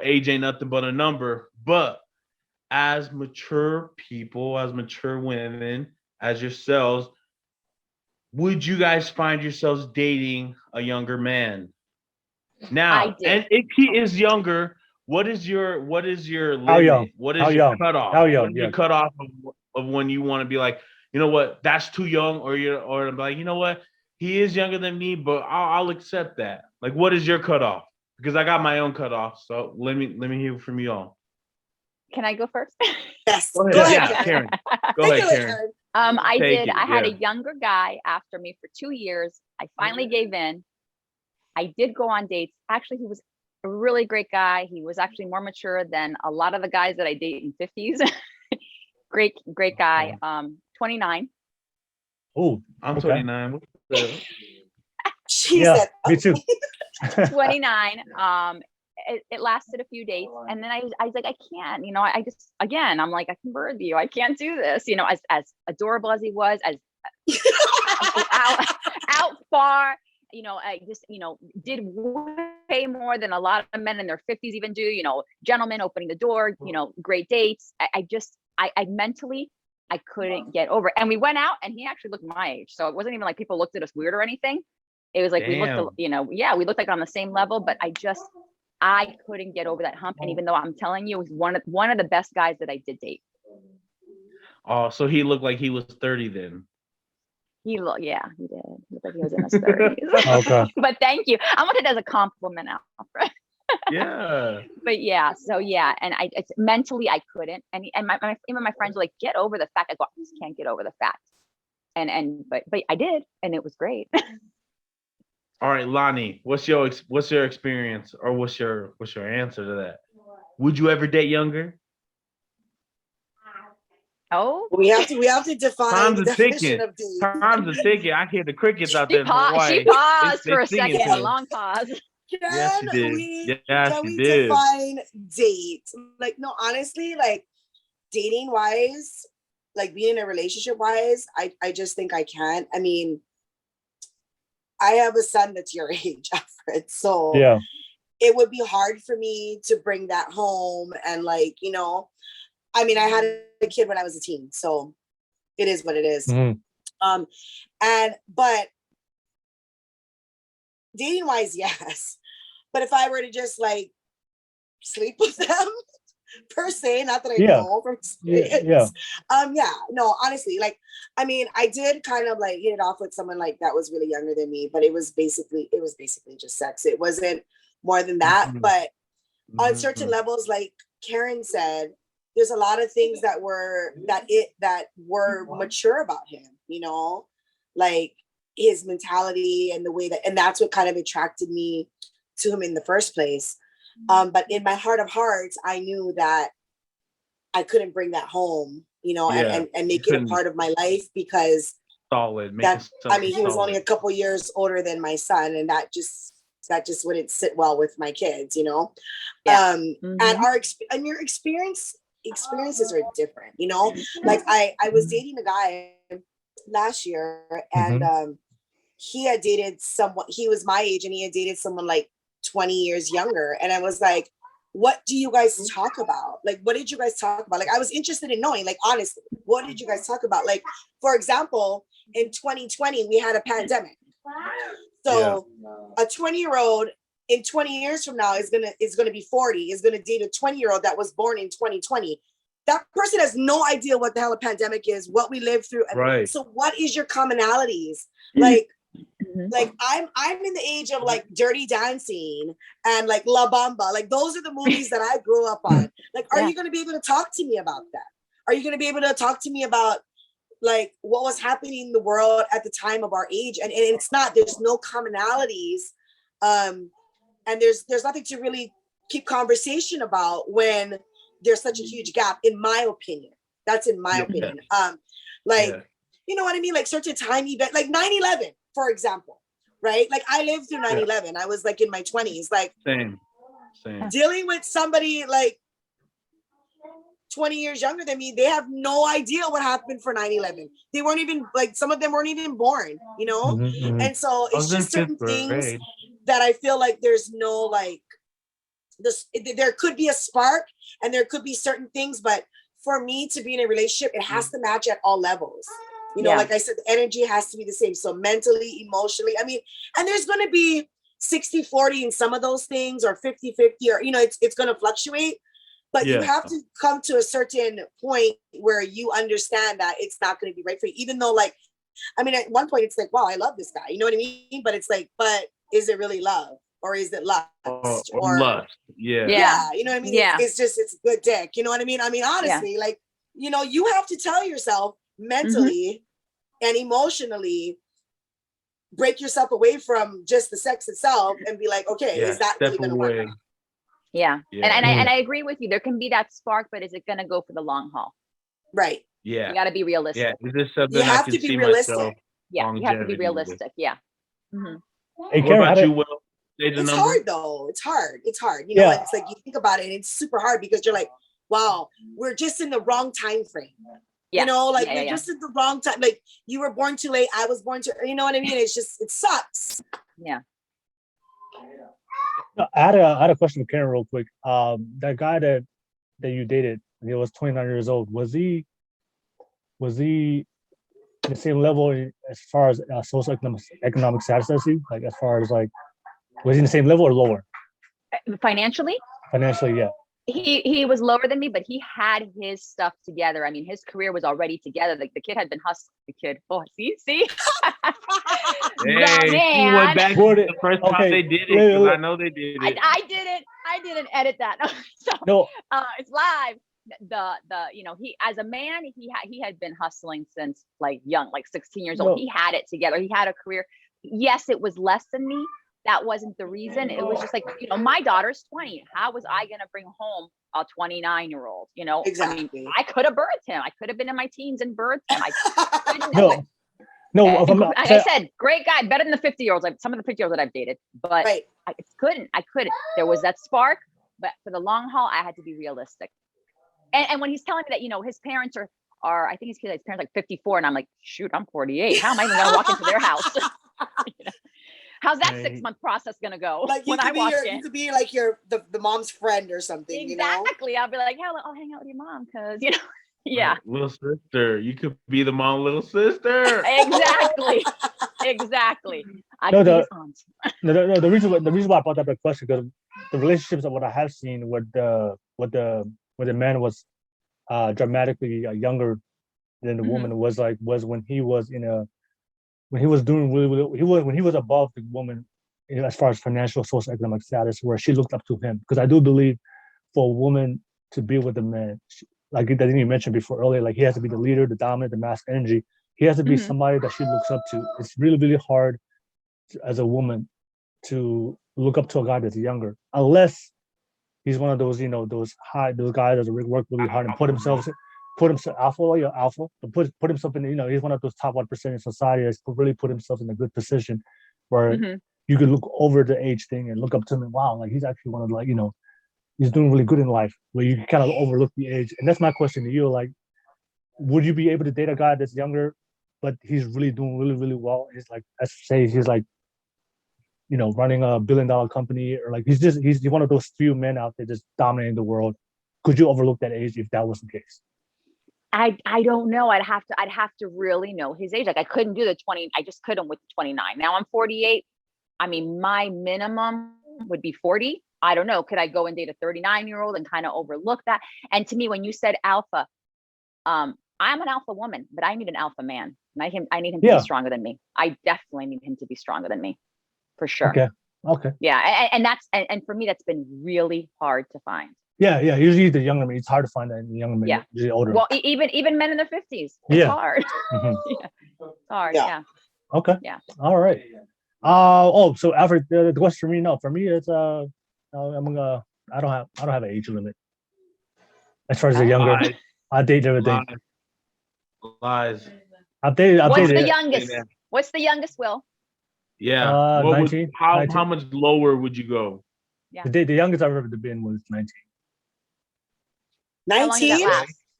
age ain't nothing but a number. But as mature people, as mature women, as yourselves, would you guys find yourselves dating a younger man? I Now, did. and if he is younger, what is your How young? limit? What How is your young? cutoff? How What young? is your Yeah. cutoff of when you want to be like, you know what, that's too young, or I'm like, you know what, he is younger than me, but I'll accept that. Like, what is your cutoff? Because I got my own cutoff. So let me hear from you all. Can I go first? Yes. Go Go ahead. ahead, Yeah, Karen. Karen. Go Take ahead, it, Karen. I Take did. it. I had a Yeah. younger guy after me for 2 years. I finally gave in. I did go on dates. Actually, he was a really great guy. He was actually more mature than a lot of the guys that I date in 50s. Great guy. 29. Oh, I'm okay. 29. What's up? She Yeah, said, me too. 29. It lasted a few dates, and then I was like, I can't, I just, again, I'm like, I can birth you, I can't do this, as adorable as he was, as out far, I just, did way more than a lot of men in their 50s even do, gentlemen opening the door, great dates. I mentally, I couldn't get over it. And we went out, and he actually looked my age, so it wasn't even like people looked at us weird or anything. It was like, we looked, we looked like on the same level, but I couldn't get over that hump. And even though I'm telling you, it was one of the best guys that I did date. Oh, so he looked like he was 30 then. He did. He looked like he was in his 30s. Okay. But thank you. I want it as a compliment, Alfred. Yeah. But yeah, so yeah, and it's mentally I couldn't, and even my friends were like, get over the fact. I go, I just can't get over the fact, but I did, and it was great. All right, Lani, what's your experience, or what's your answer to that? Would you ever date younger? Oh, we have to define Time's the a definition ticking. of date. Time's a ticking. I hear the crickets out there she in Hawaii. paused They for a singing second, to a us. long pause. Yes, she did. Yes, she we did. define date? Like, no, honestly, like dating wise, like being in a relationship wise, I just think I can't. I mean, I have a son that's your age, Alfred. So Yeah. it would be hard for me to bring that home. And like, I mean, I had a kid when I was a teen, so it is what it is. Mm-hmm. But dating wise, yes. But if I were to just like sleep with them per se, not that I know from experience. No, honestly, like, I mean, I did kind of like hit it off with someone like that was really younger than me, but it was basically just sex. It wasn't more than that. Mm-hmm. But on certain levels, like Karen said, there's a lot of things that were mature about him, like his mentality and the way and that's what kind of attracted me to him in the first place. But in my heart of hearts, I knew that I couldn't bring that home, and make it a part of my life, because he was only a couple years older than my son, and that just wouldn't sit well with my kids, Yeah. And your experiences are different, Like I was dating a guy last year, and he had dated someone. He was my age, and he had dated someone like 20 years younger. And I was like, what do you guys talk about? Like, what did you guys talk about? Like, I was interested in knowing, like, honestly, what did you guys talk about? Like, for example, in 2020, we had a pandemic. So a 20-year-old in 20 years from now is gonna be 40, is gonna date a 20-year-old that was born in 2020. That person has no idea what the hell a pandemic is, what we lived through. Right. So what is your commonalities? Like, like I'm in the age of like Dirty Dancing and like La Bamba. Like, those are the movies that I grew up on. Like, are you going to be able to talk to me about that? Are you going to be able to talk to me about like what was happening in the world at the time of our age? And it's not, there's no commonalities. And there's nothing to really keep conversation about when there's such a huge gap, in my opinion. That's in my opinion. You know what I mean? Like certain time event, like 9/11, for example, right? Like I lived through 9/11. I was like in my 20s, like same. Dealing with somebody like 20 years younger than me, they have no idea what happened for 9/11. They weren't even like, some of them weren't even born, And so it's just certain things that I feel like there's no like there could be a spark and there could be certain things, but for me to be in a relationship, it has to match at all levels. You know, like I said, the energy has to be the same. So mentally, emotionally, I mean, and there's going to be 60-40 in some of those things, or 50-50, or, you know, it's going to fluctuate. But you have to come to a certain point where you understand that it's not going to be right for you. Even though, like, I mean, at one point it's like, wow, I love this guy. You know what I mean? But it's like, but is it really love? Or is it lust? Or lust. Yeah. You know what I mean? It's good dick. You know what I mean? I mean, honestly, like, you know, you have to tell yourself mentally and emotionally, break yourself away from just the sex itself and be like, okay, is that really going to work out? Yeah. And I agree with you. There can be that spark, but is it going to go for the long haul? Right. Yeah. You got to be realistic. Yeah. Is this something you have to be realistic. Yeah. You have to be realistic. Yeah. Hey, what about you, Will? It's hard though. It's hard. You know, it's like you think about it and it's super hard because you're like, wow, we're just in the wrong time frame. You know, like we're just in the wrong time. Like you were born too late. I was born too, you know what I mean? It's just, it sucks. Yeah. I had a question for Karen real quick. That guy that you dated, he was 29 years old. Was he the same level as far as socioeconomic status as you? Like as far as like, was he in the same level or lower? Financially? Financially, yeah. He was lower than me, but he had his stuff together. I mean, his career was already together. Like the kid had been hustling. The kid, see. He went back to the first time they did it because I know they did it. I didn't edit that. So no, it's live. The you know, he as a man he had been hustling since like young, like 16 years old. He had it together. He had a career. Yes, it was less than me. That wasn't the reason. It was just like, you know, my daughter's 20. How was I going to bring home a 29-year-old? You know, exactly. I mean, I could have birthed him. I could have been in my teens and birthed him. I couldn't do it. No, like I said, great guy, better than the 50-year-olds. Like some of the 50-year-olds that I've dated, but I couldn't. There was that spark, but for the long haul, I had to be realistic. And when he's telling me that, you know, his parents are I think his parents like 54, and I'm like, shoot, I'm 48. How am I even going to walk into their house? You know? How's that 6-month process gonna go? Like you could be like the mom's friend or something. Exactly. You know? I'll be like, hello, I'll hang out with your mom because you know, little sister. You could be the mom, little sister. Exactly. The reason why I brought up that question because the relationships of what I have seen with the man was dramatically younger than the woman was when he was when he was doing really when he was above the woman, you know, as far as financial socioeconomic status, where she looked up to him. Because I do believe for a woman to be with a man, like I think you mentioned before earlier, like he has to be the leader, the dominant, the masculine energy. He has to be somebody that she looks up to. It's really, really hard as a woman to look up to a guy that's younger, unless he's one of those, you know, those guys that work really hard and put himself alpha, but put himself in, you know, he's one of those top 1% in society that's really put himself in a good position where you could look over the age thing and look up to him and wow, like he's actually one of, like, you know, he's doing really good in life, where you can kind of overlook the age. And that's my question to you, like, would you be able to date a guy that's younger but he's really doing really, really well? He's like, let's say he's like, you know, running a $1 billion company, or like he's one of those few men out there just dominating the world. Could you overlook that age if that was the case? I don't know. I'd have to really know his age. Like I couldn't do the 20. I just couldn't with 29. Now I'm 48. I mean, my minimum would be 40. I don't know. Could I go and date a 39-year-old and kind of overlook that? And to me, when you said alpha, I'm an alpha woman, but I need an alpha man. And I need him to be stronger than me. I definitely need him to be stronger than me, for sure. Okay. Yeah, and for me, that's been really hard to find. Yeah. Usually the younger men, it's hard to find that younger men. Yeah. Usually older. Well, even men in their 50s, it's hard. It's hard. Yeah. Okay. Yeah. All right. So Alfred, the question for me, no, for me it's I don't have an age limit. As far as the younger, I date everything. Lies. I've dated. What's the youngest? What's the youngest, Will? Yeah. 19. How much lower would you go? Yeah. The youngest I've ever been was 19. 19?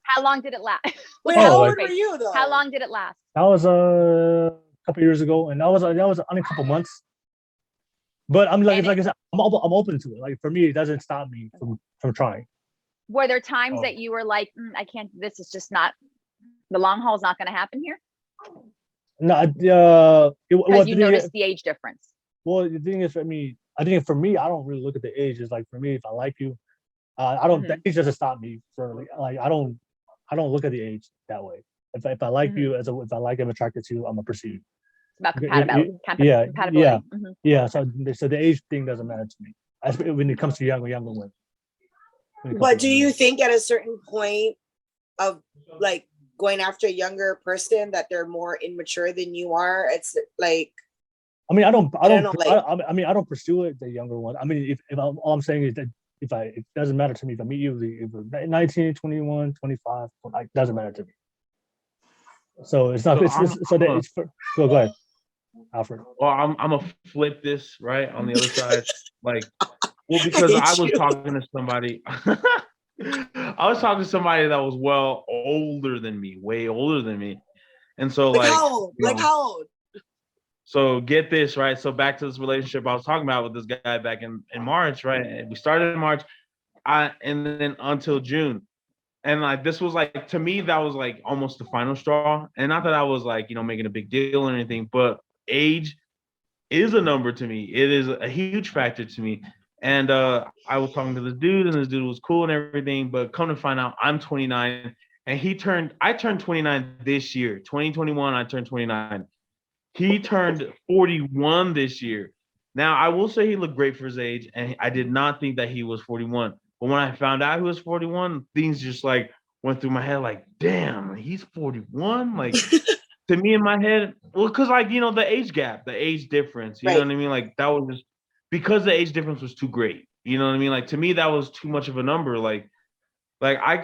How long did it last? Wait, how old were you though? How long did it last? That was a couple years ago, and that was only a couple months. But I'm like, And like I said, I'm open to it. Like for me, it doesn't stop me from trying. were there times Oh. that you were like, I can't, this is just not, the long haul is not going to happen here? No, Because you noticed the age difference. well, the thing is, I think for me, I don't really look at the age. It's like for me, if I like you, I don't. The age doesn't stop me for like I don't look at the age that way. If I like you if I like I'm attracted to you, I'm gonna pursue you. It's about You- compatibility. yeah, Compatibility. yeah. So the age thing doesn't matter to me, especially when it comes to younger women. But do you think at a certain point of like going after a younger person that they're more immature than you are? It's like, I mean, I don't know, like- I mean, I don't pursue it. The younger one. I mean, if all I'm saying is that it doesn't matter to me if I meet you, if we're 19, 21, 25, like doesn't matter to me. So it's not. It's for. Go ahead, Alfred. Well, I'm gonna flip this right on the other side, like, well, because I was talking to somebody. I was talking to somebody that was well older than me, way older than me, and so like how old? you know, Like how old? So get this, right? So back to this relationship I was talking about with this guy back in March, right? And we started in March, and then until June. And like this was like, to me, that was like almost the final straw. And not that I was like, making a big deal or anything, but age is a number to me. It is a huge factor to me. And I was talking to this dude, and this dude was cool and everything, but come to find out, I'm 29, and I turned 29 this year. 2021, I turned 29. He turned 41 this year. Now, I will say he looked great for his age, and I did not think that he was 41. But when I found out he was 41, things just like went through my head like, damn, he's 41? Like, to me in my head, well, because like, the age gap, the age difference, you know what I mean? Like, that was just because the age difference was too great. You know what I mean? Like, to me, that was too much of a number. Like I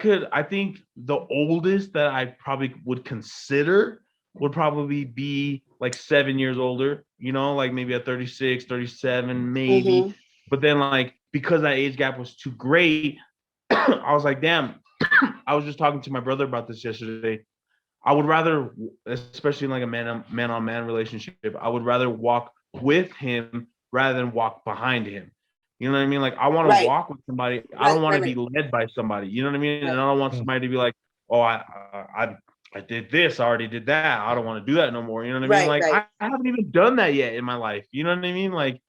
think the oldest that I probably would consider would probably be like 7 years older, like maybe at 36, 37, maybe. But then like, because that age gap was too great, I was like, damn, I was just talking to my brother about this yesterday. I would rather, especially in like a man-on-man relationship, I would rather walk with him rather than walk behind him. You know what I mean? Like, I want to walk with somebody. I don't want to be led by somebody. You know what I mean? And I don't want somebody to be like, oh, I did this, I already did that, I don't want to do that no more. You know what I mean? Like, I haven't even done that yet in my life. You know what I mean? Like,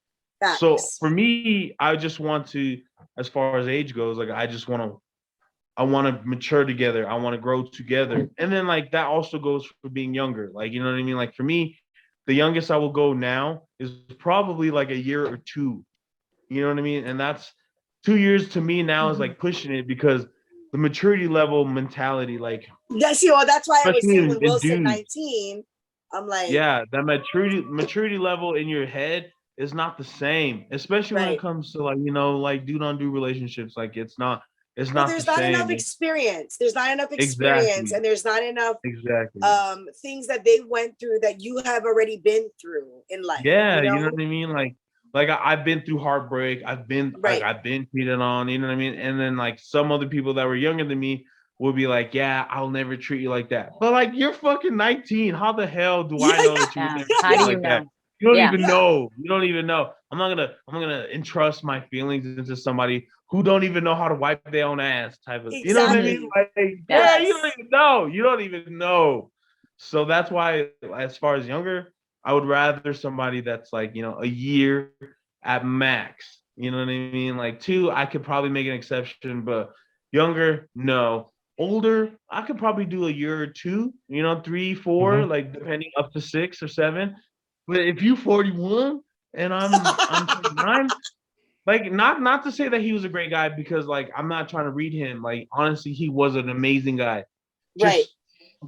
so for me, I just want to, as far as age goes, like, I want to mature together. I want to grow together. And then like, that also goes for being younger. Like, you know what I mean? Like, for me, the youngest I will go now is probably like a year or two. You know what I mean? And that's 2 years to me now is like pushing it, because the maturity level mentality, like, that's why I was saying when Will said dude, 19, I'm like, yeah, that maturity level in your head is not the same, especially when it comes to like, like do not do relationships. Like, it's not there's the not same. enough experience. There's not enough experience, and there's not enough things that they went through that you have already been through in life. Yeah, you know what I mean? Like I've been through heartbreak. I've been cheated on, you know what I mean? And then like some other people that were younger than me would be like, yeah, I'll never treat you like that. But like, you're fucking 19. How the hell do I know that you would never treat you like that? You don't even know. You don't even know. I'm not gonna entrust my feelings into somebody who don't even know how to wipe their own ass type of, you know what I mean? Like, yeah, you don't even know. You don't even know. So that's why, as far as younger, I would rather somebody that's like, a year at max. You know what I mean? Like 2, I could probably make an exception, but younger, no. Older, I could probably do a year or 2, 3, 4, like depending, up to 6 or 7. But if you 41 and I'm 29, like, not to say that he was a great guy, because like, I'm not trying to read him. Like, honestly, he was an amazing guy.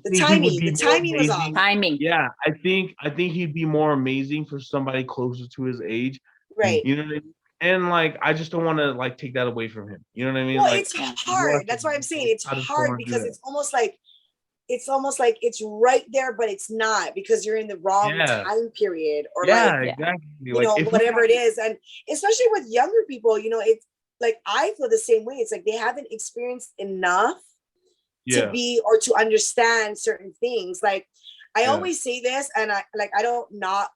The timing was off. Timing. Yeah, I think he'd be more amazing for somebody closer to his age. Right. You know what I mean? And like, I just don't want to like take that away from him. You know what I mean? Well, like, it's hard. That's why I'm saying it's hard, because it's almost like it's right there, but it's not, because you're in the wrong time period, or exactly. Like, whatever it is. And especially with younger people, it's like, I feel the same way. It's like they haven't experienced enough to be, or to understand certain things. Like, I always say this, and I don't knock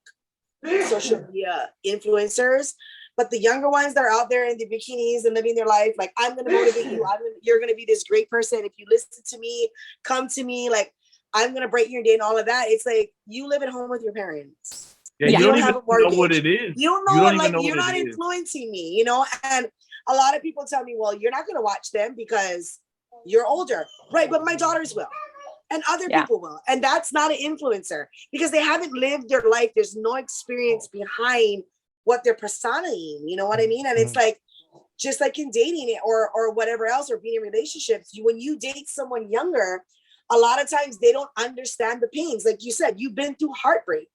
social media influencers. But the younger ones that are out there in the bikinis and living their life, like, I'm going to motivate you. You're going to be this great person. If you listen to me, come to me. Like, I'm going to break your day and all of that. It's like, you live at home with your parents. Yeah, you don't have even a mortgage. know what it is. You don't know, like, you're not influencing me, you know? And a lot of people tell me, well, you're not going to watch them because you're older. Right, but my daughters will. And other people will. And that's not an influencer because they haven't lived their life. There's no experience behind what they're personaing, you know what I mean? And it's like, just like in dating it or whatever else, or being in relationships, when you date someone younger, a lot of times they don't understand the pains. Like you said, you've been through heartbreak.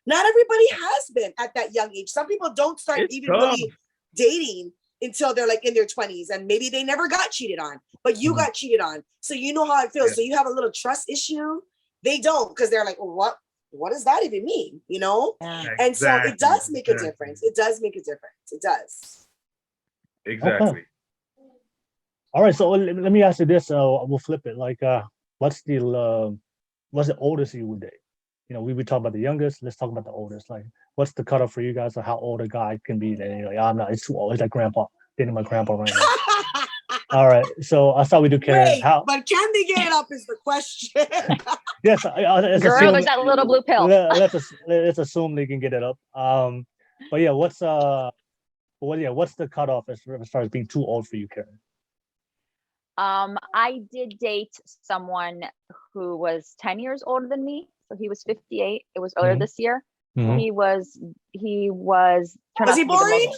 Not everybody has been at that young age. Some people don't start really dating until they're like in their 20s, and maybe they never got cheated on, but you got cheated on. So you know how it feels. So you have a little trust issue. They don't, because they're like, well, what does that even mean? You know? And so it does make a difference. It does make a difference. It does. Exactly. Okay. All right. So let me ask you this. We'll flip it. Like, what's the oldest you would date? You know, we talk about the youngest. Let's talk about the oldest. Like, what's the cutoff for you guys, or how old a guy can be? That you're like, I'm not. It's too old. It's like grandpa. Dating my grandpa right now. All right. So I thought we do Karen. Wait, but can they get it up is the question. Yes. Girl, there's that little blue pill. Let's assume they can get it up. But yeah, what's the cutoff as far as being too old for you, Karen? I did date someone who was 10 years older than me. So he was 58. It was earlier this year. He was he boring?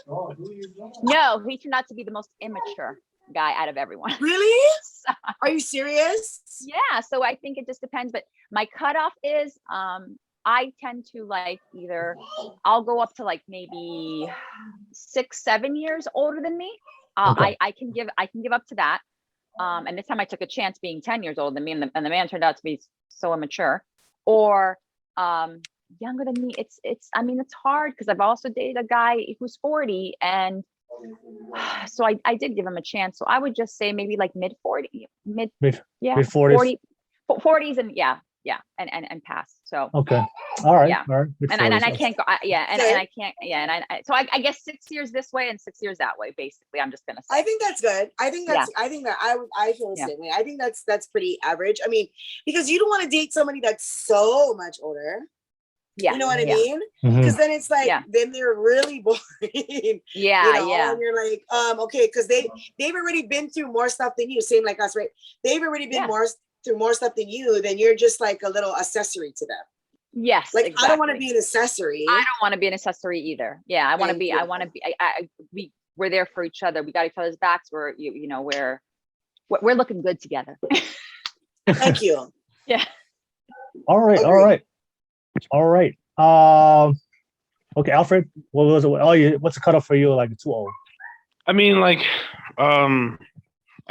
No, he turned out to be the most immature guy out of everyone. Really? Are you serious? Yeah. So I think it just depends. But my cutoff is I tend to like either I'll go up to like maybe 6-7 years older than me. I can give up to that. And this time I took a chance being 10 years older than me, and the man turned out to be so immature. Or younger than me. It's hard because I've also dated a guy who's 40, and so I did give him a chance. So I would just say maybe like mid 40s, mid 40s, 40s, and past. So okay, all right, yeah, all right. And I can't go, I can't, so I guess 6 years this way and 6 years that way. Basically, I'm just gonna say. I think that's good. I think that I feel the same way. I think that's pretty average. I mean, because you don't want to date somebody that's so much older. Yeah, you know what I mean? Because then it's like then they're really boring. And you're like, okay, because they've already been through more stuff than you. Same like us, right? They've already been through more stuff than you. Then you're just like a little accessory to them. Yes, like exactly. I don't want to be an accessory. I don't want to be an accessory either. Yeah, I want to be. We're there for each other. We got each other's backs. We're we're looking good together. Thank you. Yeah. All right. Agreed. All right. Okay, Alfred, what was it? What's the cutoff for you? Like too old? I mean, like, I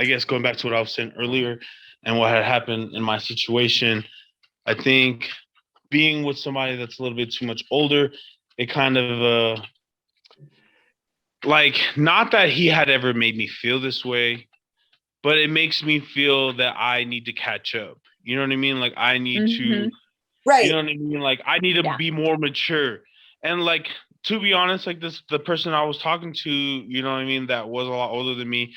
guess going back to what I was saying earlier and what had happened in my situation, I think being with somebody that's a little bit too much older, it kind of like, not that he had ever made me feel this way, but it makes me feel that I need to catch up. You know what I mean? Like I need to. Right. You know what I mean? Like I need to be more mature. And like, to be honest, like the person I was talking to, you know what I mean, that was a lot older than me,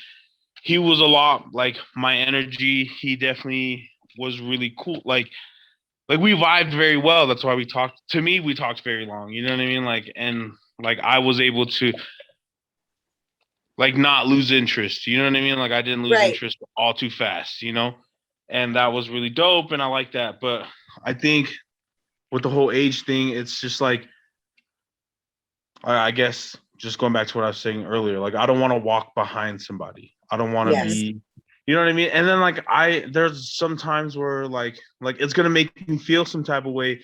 he was a lot like my energy. He definitely was really cool. Like we vibed very well. That's why we talked. To me, we talked very long. You know what I mean? Like, and like I was able to like not lose interest. You know what I mean? Like I didn't lose interest all too fast, you know? And that was really dope. And I like that. But I think with the whole age thing, it's just like, I guess just going back to what I was saying earlier, like I don't want to walk behind somebody. I don't want to be, you know what I mean? And then like there's some times where like it's going to make me feel some type of way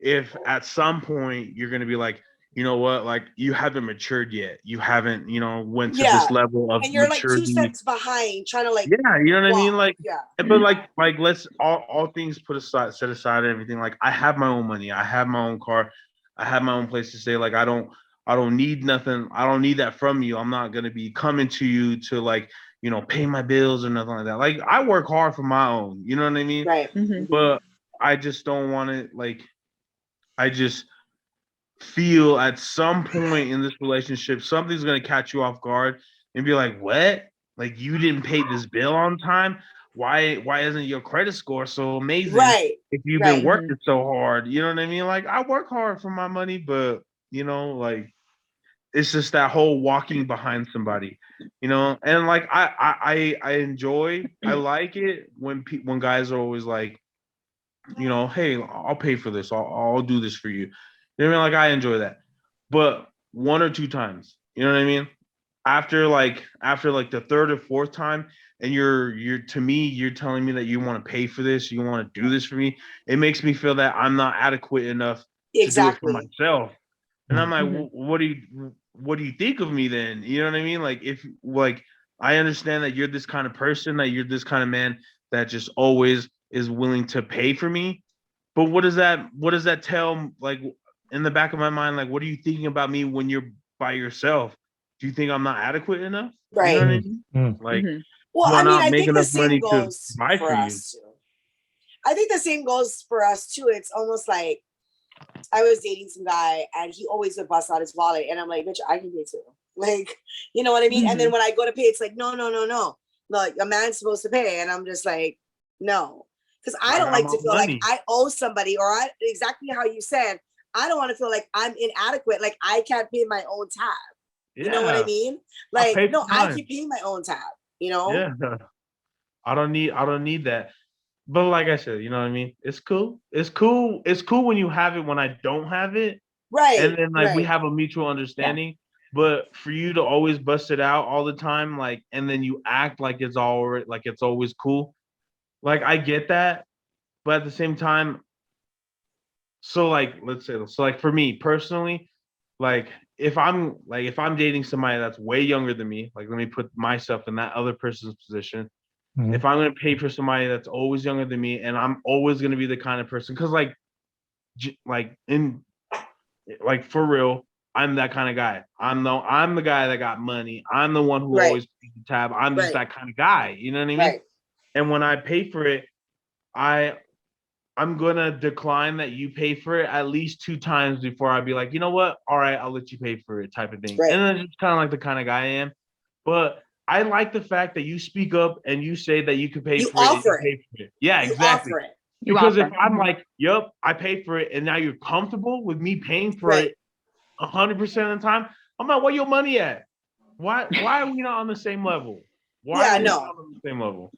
if at some point you're going to be like, you know what, like you haven't matured yet. You haven't, went to this level of and you're maturity. Like 2 steps behind trying to like, you know what I mean? Like, but like let's all things set aside and everything. Like I have my own money. I have my own car. I have my own place to stay. Like I don't need nothing. I don't need that from you. I'm not going to be coming to you to like, pay my bills or nothing like that. Like I work hard for my own, you know what I mean? Right. But I just don't want it. Like, feel at some point in this relationship something's gonna catch you off guard and be like, what? Like you didn't pay this bill on time? Why isn't your credit score so amazing? Right. If you've Right. been working so hard, you know what I mean? Like I work hard for my money, but you know, like it's just that whole walking behind somebody, you know. And like I enjoy, I like it when when guys are always like, you know, hey, I'll pay for this, I'll do this for you. You know what I mean? Like I enjoy that, but 1 or 2 times, you know what I mean? After the third or fourth time, and you're to me, you're telling me that you want to pay for this, you want to do this for me. It makes me feel that I'm not adequate enough to do it for Exactly. myself. And I'm like, Mhm. what do you think of me then? You know what I mean? Like if like I understand that you're this kind of person, that you're this kind of man that just always is willing to pay for me. But what does that tell, like in the back of my mind? Like, what are you thinking about me when you're by yourself? Do you think I'm not adequate enough? You know Right. what I mean? Like, Mhm. Well, do I I mean, not I make think the enough same money to goes buy for for you? us too. I think the same goes for us too. It's almost like I was dating some guy and he always would bust out his wallet. And I'm like, bitch, I can pay too. Like, you know what I mean? And then when I go to pay, it's like, no. Like a man's supposed to pay. And I'm just like, no. Because I I don't got like my to feel like money. I owe somebody, or exactly how you said, I don't want to feel like I'm inadequate. Like I can't pay my own tab. You know what I Yeah, mean? I Like, pay no, for I mine. can pay my own tab, you know? Yeah, I don't need that. But like I said, you know what I mean? It's cool. It's cool. It's cool when you have it when I don't have it. And Right, then like we right. have a mutual understanding. But for you to always bust it out all the time, like, and then you act like it's always cool. Like I get that, but at the same time, so like let's say so like for me personally, like if I'm dating somebody that's way younger than me, like let me put myself in that other person's position. Mhm. If I'm gonna pay for somebody that's always younger than me, and I'm always gonna be the kind of person, because like for real, I'm that kind of guy. I'm the guy that got money. I'm the one who Right. always pays the tab. I'm just Right. that kind of guy. You know what I mean? Right. And when I pay for it, I'm gonna decline that you pay for it at least 2 times before I'd be like, you know what? All right, I'll let you pay for it, type of thing. Right. And then it's just kind of like the kind of guy I am. But I like the fact that you speak up and you say that you could pay You for it. And offer you it. pay for it. Yeah, You exactly. offer it. You Because if offer. I'm like, yep, I paid for it, and now you're comfortable with me paying for Right. it 100% of the time, I'm like, where your money at? Why are we not on the same level? Why Yeah, are we no. not on the same level?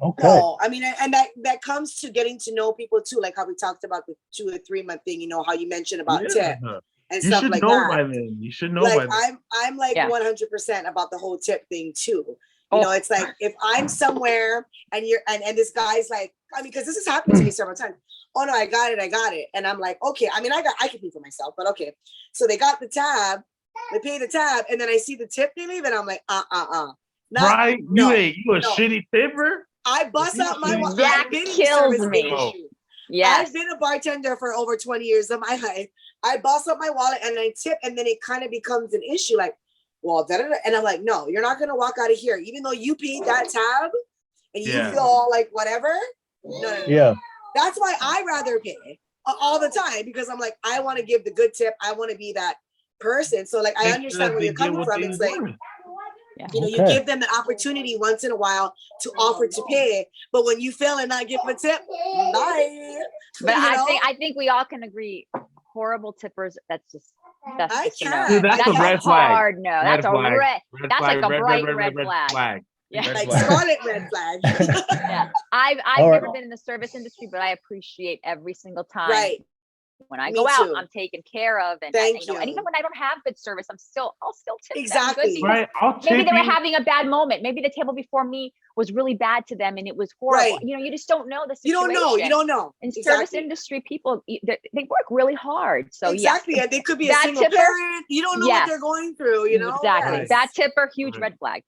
Okay. No, I mean, and that comes to getting to know people too, like how we talked about the 2 or 3 month thing, you know, how you mentioned about tip Yeah. and You stuff should like know that. by then. You should know Like by then. I'm like Yeah. 100% about the whole tip thing too. You know, Oh. it's like if I'm somewhere and you're and this guy's like, I mean, because this has happened to me several times. Oh no, I got it. And I'm like, okay, I mean, I can pay for myself, but okay. So they got the tab, they pay the tab, and then I see the tip they leave, and I'm like, Right? No, you a no. shitty tipper? I bust You out my shitty That I've been in the kills service me. industry. Yes. I've been a bartender for over 20 years of my life. I bust up my wallet and I tip, and then it kind of becomes an issue. Like, well, and I'm like, no, you're not gonna walk out of here, even though you paid that tab and you Yeah. feel all like whatever. No. Yeah. That's why I rather pay all the time, because I'm like, I want to give the good tip. I want to be that person. So like, I Make sure understand that where they you're get coming what from. they It's like, want. you know, you Okay. give them the opportunity once in a while to offer to pay, but when you fail and not give a tip, bye. But You know? I think we all can agree, horrible tippers, that's just I a no. can't. Dude, that's That's a red flag. hard no. Red That's flag. a red. Red That's flag, like a red, bright red red flag. Yeah. Red Like flag. scarlet red flag. Yeah. I've All right. never been in the service industry, but I appreciate every single time. Right. When I Me go out, too. I'm taken care of, and Thank you know, and you. even when I don't have good service, I'll still tip them Exactly. good, because Right? I'll tip maybe they were you. having a bad moment. Maybe the table before me was really bad to them, and it was horrible. Right. You know, you just don't know the You situation. don't know. In Exactly. service industry, people they work really hard. So Exactly. yeah, And they could be a bad single tipper. parent. You don't know Yes. what they're going through, you know? Exactly. Right. Bad tipper, huge Right. red flag.